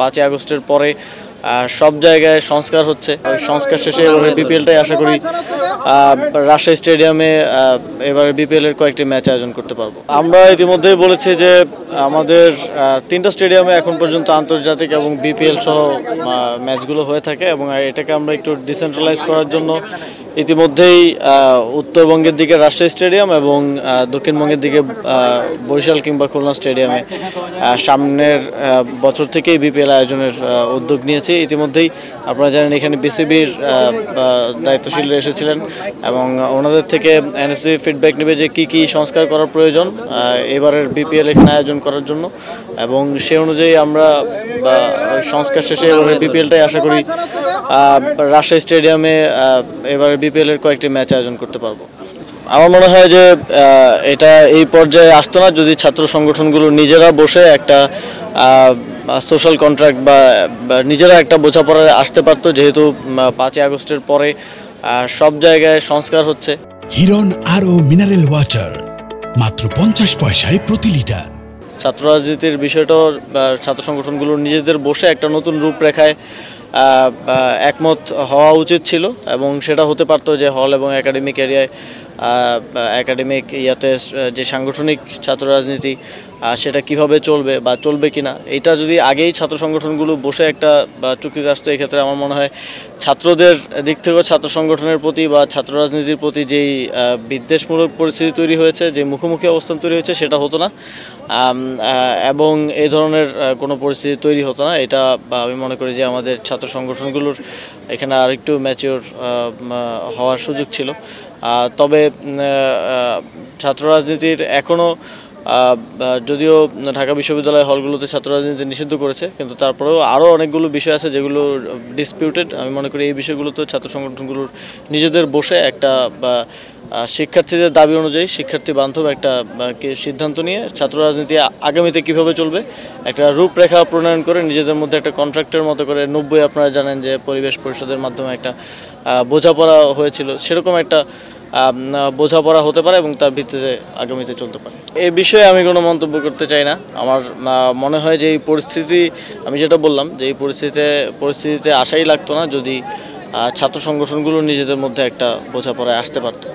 5ই আগস্টের পরে সব জায়গায় সংস্কার হচ্ছে। ওই সংস্কার শেষে এবারে বিপিএলটাই আশা করি রাজশাহী স্টেডিয়ামে এবারে বিপিএল এর কয়েকটি ম্যাচ আয়োজন করতে পারবো। আমরা ইতিমধ্যেই বলেছি যে আমাদের 3টা স্টেডিয়ামে এখন পর্যন্ত আন্তর্জাতিক এবং বিপিএল সহ ম্যাচগুলো হয়ে থাকে এবং এটাকে আমরা একটু ডিসেন্ট্রালাইজ করার জন্য ইতিমধ্যেই উত্তরবঙ্গের দিকে রাজশাহী স্টেডিয়াম এবং দক্ষিণবঙ্গের দিকে বরিশাল কিংবা খুলনা স্টেডিয়ামে সামনের বছর থেকেই বিপিএল আয়োজনের উদ্যোগ নিয়েছে। ইতিমধ্যেই আপনারা জানেন এখানে বিসিবির দায়িত্বশীলরা এসেছিলেন এবং ওনাদের থেকে এনএসসি ফিডব্যাক নেবে যে কী কী সংস্কার করার প্রয়োজন এবারের বিপিএল এখানে আয়োজন করার জন্য, এবং সে অনুযায়ী আমরা সংস্কার শেষে এবারের বিপিএলটাই আশা করি রাজশাহী স্টেডিয়ামে এবারে বিপিএল এর কয়েকটি ম্যাচ আয়োজন করতে পারবো। আমার মনে হয় যে এটা এই পর্যায়ে আসতো না যদি ছাত্র সংগঠনগুলো নিজেরা বসে একটা সোশ্যাল কন্ট্রাক্ট বা নিজেরা একটা বোঝাপড়ায় আসতে পারতো, যেহেতু 5ই আগস্টের পরে সব জায়গায় সংস্কার হচ্ছে। হিরন আরও মিনারেল ওয়াটার মাত্র 50 পয়সায় প্রতি লিটার। ছাত্র রাজনীতির বিষয়টাও ছাত্র সংগঠনগুলোর নিজেদের বসে একটা নতুন রূপরেখায় একমত হওয়া উচিত ছিল, এবং সেটা হতে পারতো যে হল এবং একাডেমিক এরিয়ায় একাডেমিক ইয়াতে যে সাংগঠনিক ছাত্র রাজনীতি সেটা কিভাবে চলবে বা চলবে কিনা, এটা যদি আগেই ছাত্র সংগঠনগুলো বসে একটা চুক্তিতে আসতো, এক্ষেত্রে আমার মনে হয় ছাত্রদের দিক থেকেও ছাত্র সংগঠনের প্রতি বা ছাত্র রাজনীতির প্রতি যেই বিদ্বেষমূলক পরিস্থিতি তৈরি হয়েছে, যে মুখোমুখি অবস্থান তৈরি হয়েছে, সেটা হতো না এবং এই ধরনের কোনো পরিস্থিতি তৈরি হতো না। এটা আমি মনে করি যে আমাদের ছাত্র সংগঠনগুলোর এখানে আরেকটু ম্যাচিওর হওয়ার সুযোগ ছিল। তবে ছাত্র রাজনীতির এখনও যদিও ঢাকা বিশ্ববিদ্যালয় হলগুলোতে ছাত্র রাজনীতি নিষিদ্ধ করেছে, কিন্তু তারপরেও আরও অনেকগুলো বিষয় আছে যেগুলো ডিসপিউটেড। আমি মনে করি এই বিষয়গুলোতে ছাত্র সংগঠনগুলোর নিজেদের বসে একটা শিক্ষার্থীদের দাবি অনুযায়ী শিক্ষার্থী বান্ধব একটা সিদ্ধান্ত নিয়ে ছাত্র রাজনীতি আগামীতে কীভাবে চলবে একটা রূপরেখা প্রণয়ন করে নিজেদের মধ্যে একটা কন্ট্রাক্টের মতো করে 90 আপনারা জানেন যে পরিবেশ পরিষদের মাধ্যমে একটা বোঝাপড়া হয়েছিল, সেরকম একটা বোঝাপড়া হতে পারে এবং তার ভিত্তিতে আগামীতে চলতে পারে। এই বিষয়ে আমি কোনো মন্তব্য করতে চাই না। আমার মনে হয় যে এই পরিস্থিতি, আমি যেটা বললাম যে এই পরিস্থিতিতে আসাই লাগতো না যদি ছাত্র সংগঠনগুলো নিজেদের মধ্যে একটা বোঝাপড়ায় আসতে পারতো।